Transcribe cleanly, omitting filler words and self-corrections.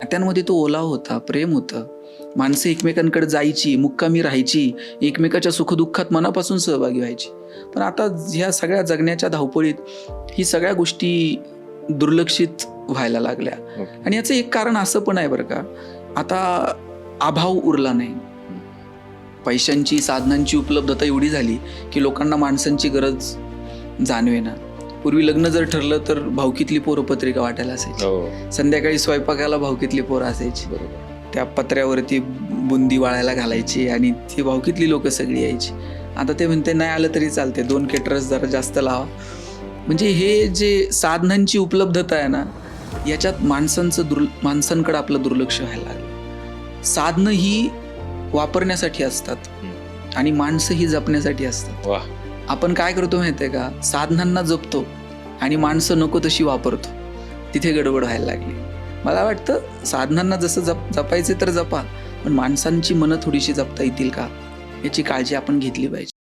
नात्यांमध्ये तो ओलावा होता, प्रेम होतं. माणसं एकमेकांकडे जायची, मुक्कामी राहायची, एकमेकाच्या सुखदुःखात मनापासून सहभागी व्हायची. पण आता ह्या सगळ्या जगण्याच्या धावपळीत ही सगळ्या गोष्टी दुर्लक्षित व्हायला लागल्या. आणि याचं एक कारण असं पण आहे बरं का, आता अभाव उरला नाही. पैशांची, साधनांची उपलब्धता एवढी झाली की लोकांना माणसांची गरज जाणवेना. पूर्वी लग्न जर ठरलं तर भावकीतली पोरं पत्रिका वाटायला असायची. संध्याकाळी स्वयंपाकाला भावकीतली पोरं असायची. त्या पत्र्यावरती बुंदी वाळायला घालायची आणि ती भावकीतली लोक सगळी यायची. आता ते म्हणते नाही आलं तरी चालते, 2 केटरर्स जरा जास्त लावा. म्हणजे हे जे साधनांची उपलब्धता आहे ना, याच्यात माणसांकडे आपलं दुर्लक्ष व्हायला लागलं. साधनं ही वापरण्यासाठी असतात आणि माणसं ही जपण्यासाठी असतात. आपण काय करतो माहिती आहे का, साधनांना जपतो आणि माणसं नको तशी वापरतो. तिथे गडबड व्हायला लागली. मला वाटतं साधनांना जसं जपायचे तर जपा, पण माणसांची मनं थोडीशी जपता येतील का याची काळजी आपण घेतली पाहिजे.